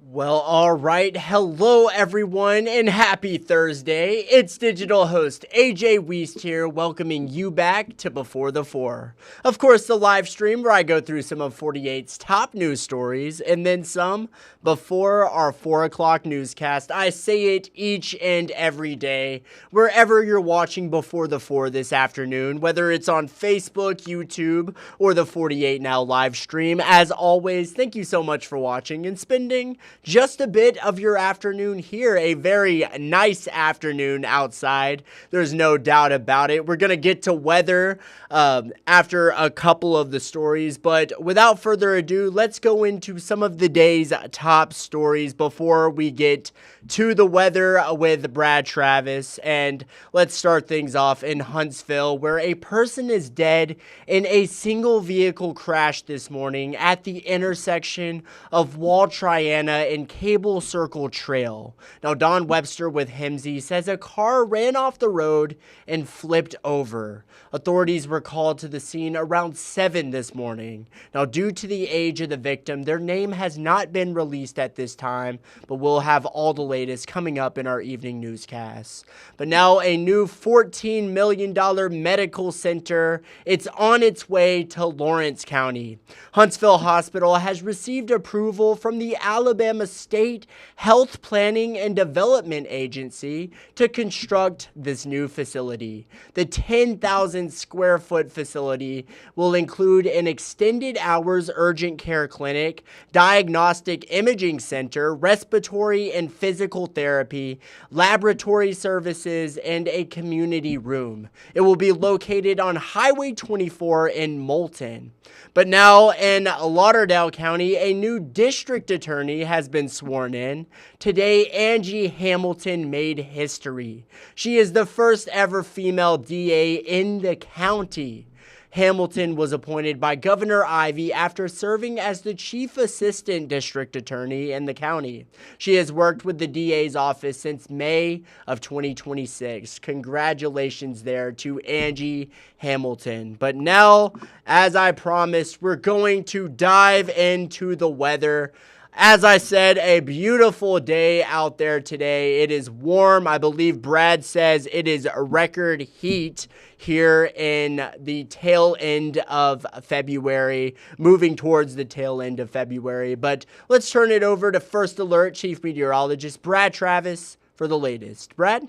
Well, all right. Hello, everyone, and happy Thursday. It's digital host A.J. Wuest here, welcoming you back to Before the Four. Of course, the live stream where I go through some of 48's top news stories and then some before our 4 o'clock newscast. I say it each and every day, wherever you're watching Before the Four this afternoon, whether it's on Facebook, YouTube, or the 48 Now live stream. As always, thank you so much for watching and spending just a bit of your afternoon here. A very nice afternoon outside. There's no doubt about it. We're going to get to weather after a couple of the stories, but without further ado, let's go into some of the day's top stories before we get to the weather with Brad Travis. And let's start things off in Huntsville, where a person is dead in a single vehicle crash this morning at the intersection of Wall Triana and Cable Circle Trail. Now, Don Webster with Hemsey says a car ran off the road and flipped over. Authorities were called to the scene around 7 this morning. Now, due to the age of the victim, their name has not been released at this time, but we'll have all the latest coming up in our evening newscasts. But now a new $14 million medical center. It's on its way to Lawrence County. Huntsville Hospital has received approval from the Alabama State Health Planning and Development Agency to construct this new facility. The 10,000 square foot facility will include an extended hours urgent care clinic, diagnostic imaging center, respiratory and physical therapy, laboratory services, and a community room. It will be located on Highway 24 in Moulton. But now in Lauderdale County, a new district attorney has been sworn in. Today, Angie Hamilton made history. She is the first ever female DA in the county. Hamilton was appointed by Governor Ivey after serving as the chief assistant district attorney in the county. She has worked with the DA's office since May of 2026. Congratulations there to Angie Hamilton. But now, as I promised, we're going to dive into the weather. As I said, a beautiful day out there today. It is warm. I believe Brad says it is a record heat here in the tail end of February, moving towards the tail end of February. But let's turn it over to First Alert Chief Meteorologist Brad Travis for the latest. Brad?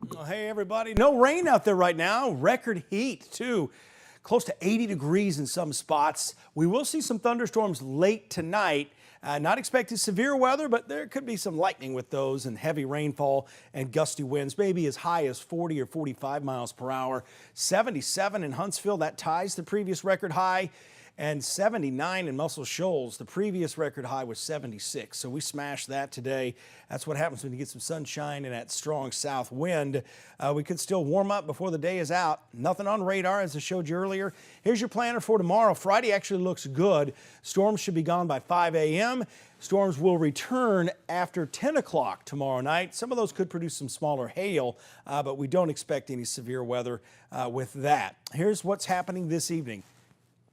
Well, hey, everybody. No rain out there right now. Record heat, too. Close to 80 degrees in some spots. We will see some thunderstorms late tonight. Not expecting severe weather, but there could be some lightning with those and heavy rainfall and gusty winds, maybe as high as 40 or 45 miles per hour. 77 in Huntsville, that ties the previous record high, and 79 in Muscle Shoals. The previous record high was 76, so we smashed that today. That's what happens when you get some sunshine and that strong south wind. We could still warm up before the day is out. Nothing on radar, as I showed you earlier. Here's your planner for tomorrow. Friday actually looks good. Storms should be gone by 5 a.m. Storms will return after 10 o'clock tomorrow night. Some of those could produce some smaller hail, but we don't expect any severe weather with that. Here's what's happening this evening.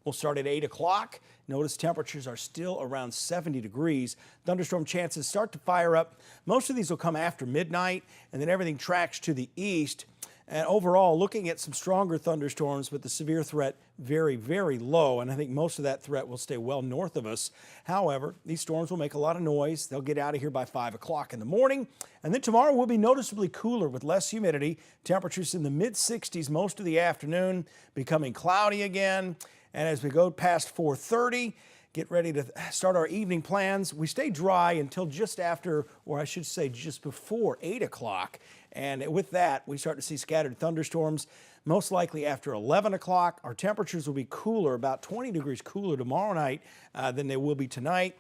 We'll start at 8 o'clock. Notice temperatures are still around 70 degrees. Thunderstorm chances start to fire up. Most of these will come after midnight, and then everything tracks to the east. And overall, looking at some stronger thunderstorms, but the severe threat very, very low. And I think most of that threat will stay well north of us. However, these storms will make a lot of noise. They'll get out of here by 5 o'clock in the morning. And then tomorrow will be noticeably cooler with less humidity. Temperatures in the mid-60s most of the afternoon, becoming cloudy again. And as we go past 4:30, get ready to start our evening plans. We stay dry until just after, or I should say just before 8 o'clock. And with that, we start to see scattered thunderstorms, most likely after 11 o'clock. Our temperatures will be cooler, about 20 degrees cooler tomorrow night than they will be tonight.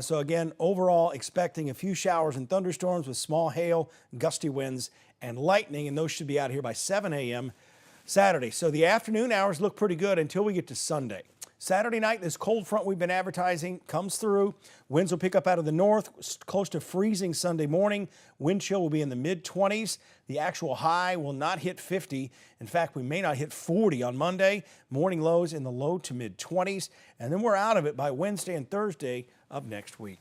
So again, overall, expecting a few showers and thunderstorms with small hail, gusty winds, and lightning. And those should be out here by 7 a.m. Saturday. So the afternoon hours look pretty good until we get to Sunday. Saturday night, this cold front we've been advertising comes through. Winds will pick up out of the north, close to freezing Sunday morning. Wind chill will be in the mid-20s. The actual high will not hit 50. In fact, we may not hit 40 on Monday. Morning lows in the low to mid-20s. And then we're out of it by Wednesday and Thursday of next week.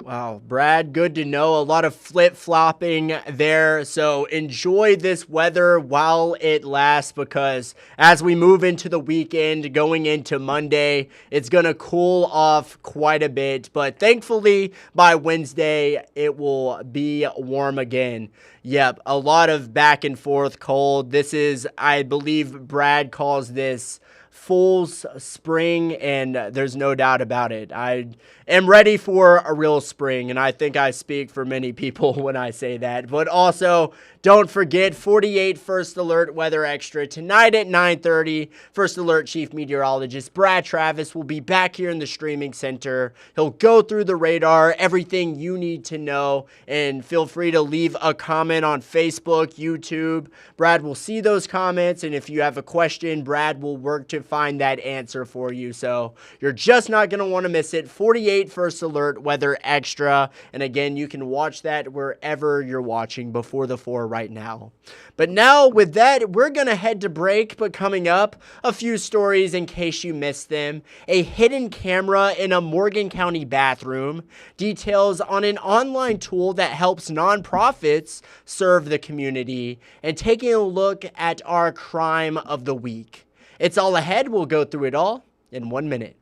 Wow, Brad, good to know. A lot of flip-flopping there. So enjoy this weather while it lasts, because as we move into the weekend, going into Monday, it's going to cool off quite a bit. But thankfully, by Wednesday, it will be warm again. Yep, a lot of back and forth cold. This is, I believe Brad calls this fool's spring, and there's no doubt about it. I am ready for a real spring, and I think I speak for many people when I say that. But also, don't forget 48 First Alert Weather Extra tonight at 9:30. First Alert Chief Meteorologist Brad Travis will be back here in the streaming center. He'll go through the radar, everything you need to know, and feel free to leave a comment on Facebook, YouTube. Brad will see those comments, and if you have a question, Brad will work to find that answer for you. So you're just not going to want to miss it. 48 First Alert Weather Extra. And again, you can watch that wherever you're watching Before the 4 right now. But now with that, we're going to head to break. But coming up, a few stories in case you missed them. A hidden camera in a Morgan County bathroom. Details on an online tool that helps nonprofits serve the community. And taking a look at our crime of the week. It's all ahead. We'll go through it all in 1 minute.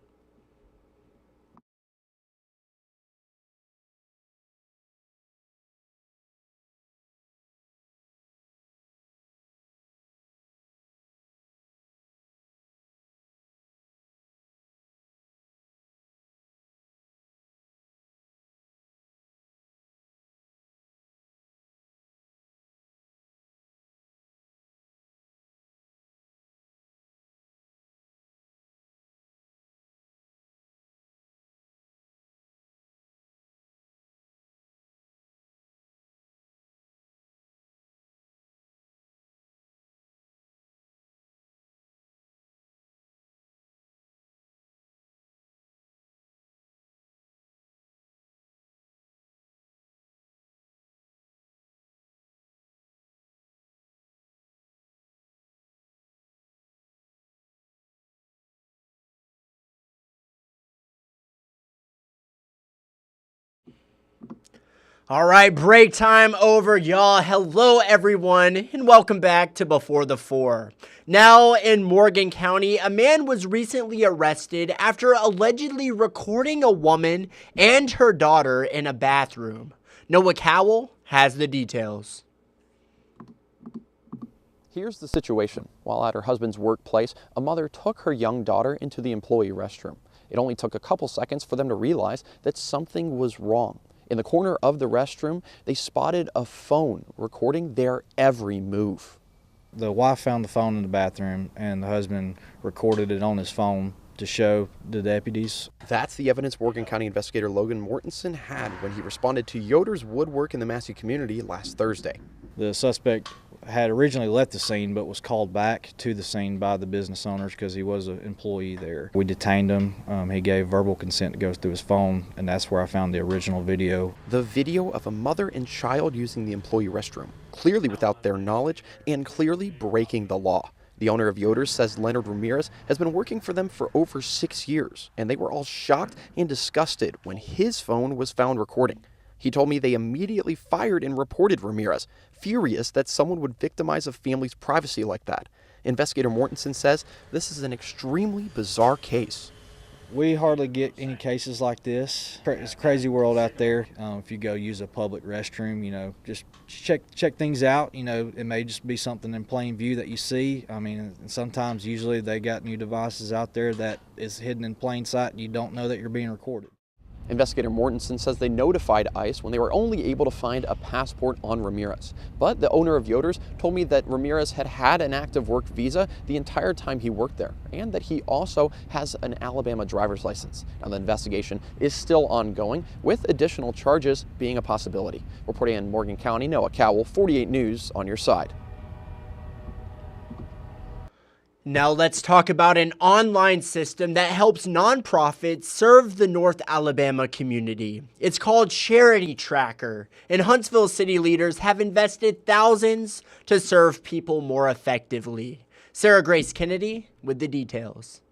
All right, break time over, y'all. Hello, everyone, and welcome back to Before the 4. Now, in Morgan County, a man was recently arrested after allegedly recording a woman and her daughter in a bathroom. Noah Cowell has the details. Here's the situation. While at her husband's workplace, a mother took her young daughter into the employee restroom. It only took a couple seconds for them to realize that something was wrong. In the corner of the restroom, they spotted a phone recording their every move. The wife found the phone in the bathroom, and the husband recorded it on his phone to show the deputies. That's the evidence Morgan County investigator Logan Mortensen had when he responded to Yoder's woodwork in the Massey community last Thursday. The suspect had originally left the scene but was called back to the scene by the business owners because he was an employee there. We detained him. He gave verbal consent to go through his phone, and that's where I found the original video. The video of a mother and child using the employee restroom, clearly without their knowledge and clearly breaking the law. The owner of Yoder's says Leonard Ramirez has been working for them for over 6 years, and they were all shocked and disgusted when his phone was found recording. He told me they immediately fired and reported Ramirez, furious that someone would victimize a family's privacy like that. Investigator Mortensen says this is an extremely bizarre case. We hardly get any cases like this. It's a crazy world out there. If you go use a public restroom, just check things out. It may just be something in plain view that you see. Sometimes, usually, they got new devices out there that is hidden in plain sight and you don't know that you're being recorded. Investigator Mortensen says they notified ICE when they were only able to find a passport on Ramirez. But the owner of Yoder's told me that Ramirez had an active work visa the entire time he worked there, and that he also has an Alabama driver's license. Now, the investigation is still ongoing, with additional charges being a possibility. Reporting in Morgan County, Noah Cowell, 48 News, on your side. Now let's talk about an online system that helps nonprofits serve the North Alabama community. It's called Charity Tracker, and Huntsville city leaders have invested thousands to serve people more effectively. Sarah Grace Kennedy with the details.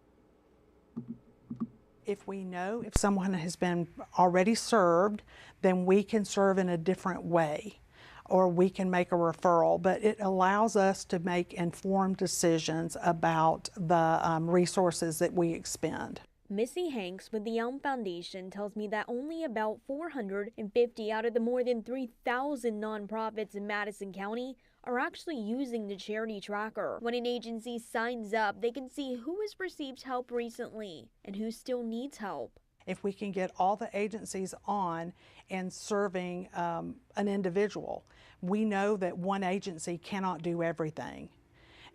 If we know if someone has been already served, then we can serve in a different way, or we can make a referral, but it allows us to make informed decisions about the resources that we expend. Missy Hanks with the Elm Foundation tells me that only about 450 out of the more than 3,000 nonprofits in Madison County are actually using the charity tracker. When an agency signs up, they can see who has received help recently and who still needs help. If we can get all the agencies on and serving an individual, we know that one agency cannot do everything.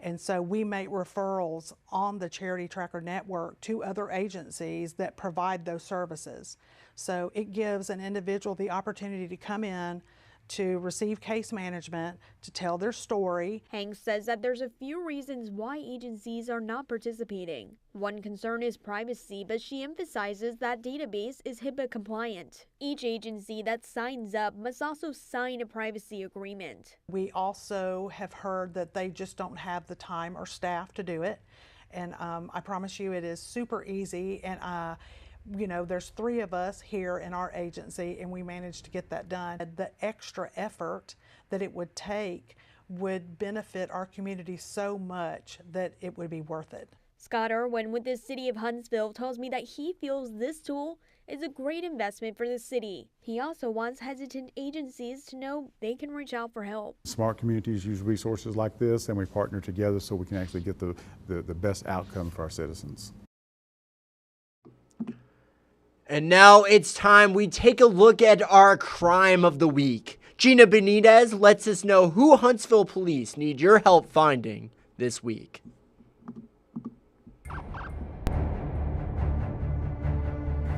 And so we make referrals on the Charity Tracker Network to other agencies that provide those services. So it gives an individual the opportunity to come in, to receive case management, to tell their story. Hanks says that there's a few reasons why agencies are not participating. One concern is privacy, but she emphasizes that database is HIPAA compliant. Each agency that signs up must also sign a privacy agreement. We also have heard that they just don't have the time or staff to do it. And I promise you it is super easy. And you know, there's 3 of us here in our agency, and we managed to get that done. The extra effort that it would take would benefit our community so much that it would be worth it. Scott Irwin with the city of Huntsville tells me that he feels this tool is a great investment for the city. He also wants hesitant agencies to know they can reach out for help. Smart communities use resources like this, and we partner together so we can actually get the best outcome for our citizens. And now it's time we take a look at our crime of the week. Gina Benitez lets us know who Huntsville police need your help finding this week.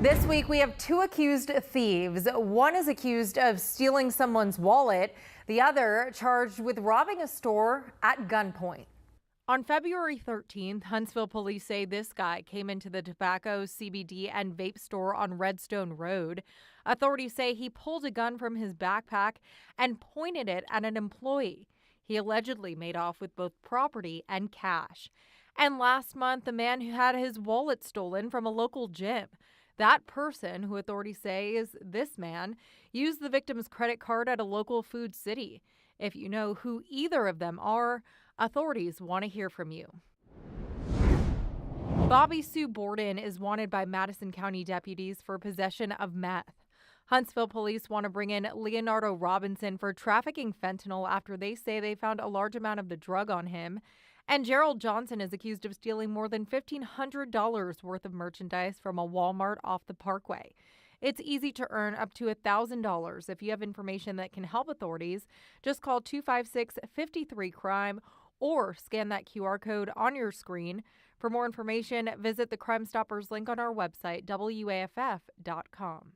This week we have 2 accused thieves. One is accused of stealing someone's wallet. The other charged with robbing a store at gunpoint. On February 13th, Huntsville police say this guy came into the tobacco, CBD, and vape store on Redstone Road. Authorities say he pulled a gun from his backpack and pointed it at an employee. He allegedly made off with both property and cash. And last month, the man who had his wallet stolen from a local gym. That person, who authorities say is this man, used the victim's credit card at a local Food City. If you know who either of them are, authorities want to hear from you. Bobby Sue Borden is wanted by Madison County deputies for possession of meth. Huntsville police want to bring in Leonardo Robinson for trafficking fentanyl after they say they found a large amount of the drug on him. And Gerald Johnson is accused of stealing more than $1,500 worth of merchandise from a Walmart off the Parkway. It's easy to earn up to $1,000. If you have information that can help authorities, just call 256-53-CRIME or scan that QR code on your screen. For more information, visit the Crime Stoppers link on our website, WAFF.com.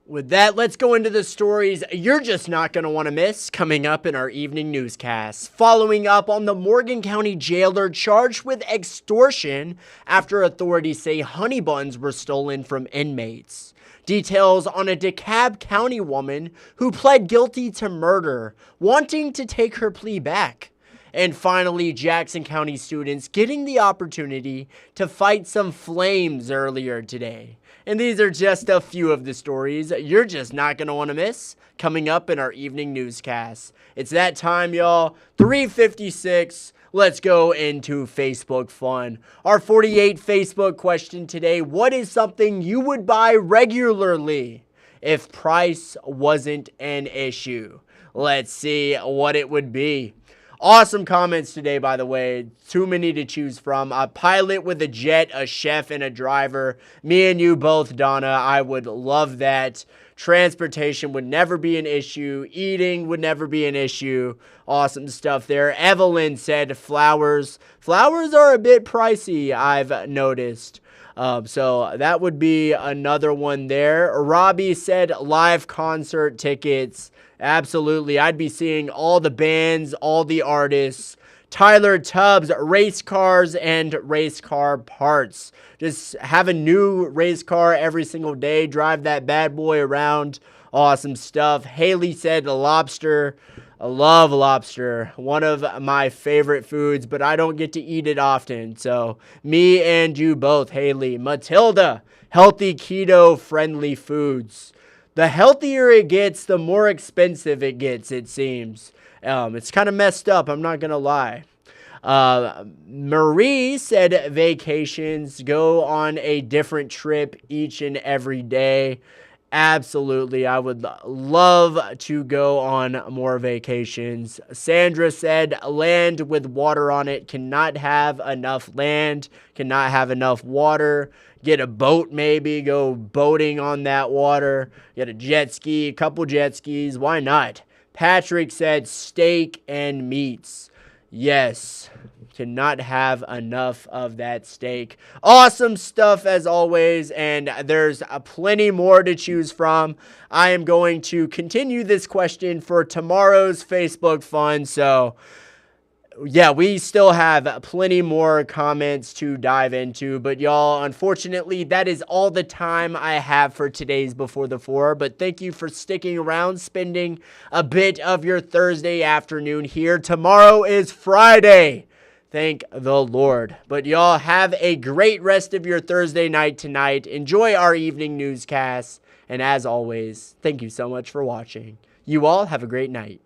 With that, let's go into the stories you're just not going to want to miss coming up in our evening newscast. Following up on the Morgan County jailer charged with extortion after authorities say honey buns were stolen from inmates. Details on a DeKalb County woman who pled guilty to murder, wanting to take her plea back. And finally, Jackson County students getting the opportunity to fight some flames earlier today. And these are just a few of the stories you're just not going to want to miss coming up in our evening newscast. It's that time, y'all. 3:56. Let's go into Facebook fun. Our 48 Facebook question today: what is something you would buy regularly if price wasn't an issue? Let's see what it would be. Awesome comments today, by the way. Too many to choose from. A pilot with a jet, a chef, and a driver. Me and you both, Donna. I would love that. Transportation would never be an issue. Eating would never be an issue. Awesome stuff there. Evelyn said flowers. Flowers are a bit pricey, I've noticed. So that would be another one there. Robbie said live concert tickets. Absolutely. I'd be seeing all the bands, all the artists. Tyler Tubbs, race cars and race car parts. Just have a new race car every single day. Drive that bad boy around. Awesome stuff. Haley said lobster. I love lobster. One of my favorite foods, but I don't get to eat it often. So me and you both, Haley. Matilda, healthy keto friendly foods. The healthier it gets, the more expensive it gets, it seems. It's kind of messed up, I'm not going to lie. Marie said vacations, go on a different trip each and every day. Absolutely, I would love to go on more vacations. Sandra said land with water on it, cannot have enough land, cannot have enough water. Get a boat maybe, go boating on that water. Get a jet ski, a couple jet skis, why not? Patrick said steak and meats. Yes, cannot have enough of that steak. Awesome stuff as always, and there's plenty more to choose from. I am going to continue this question for tomorrow's Facebook fun, so yeah, we still have plenty more comments to dive into, but y'all, unfortunately, that is all the time I have for today's Before the Four, but thank you for sticking around, spending a bit of your Thursday afternoon here. Tomorrow is Friday. Thank the Lord. But y'all, have a great rest of your Thursday night tonight. Enjoy our evening newscasts, and as always, thank you so much for watching. You all have a great night.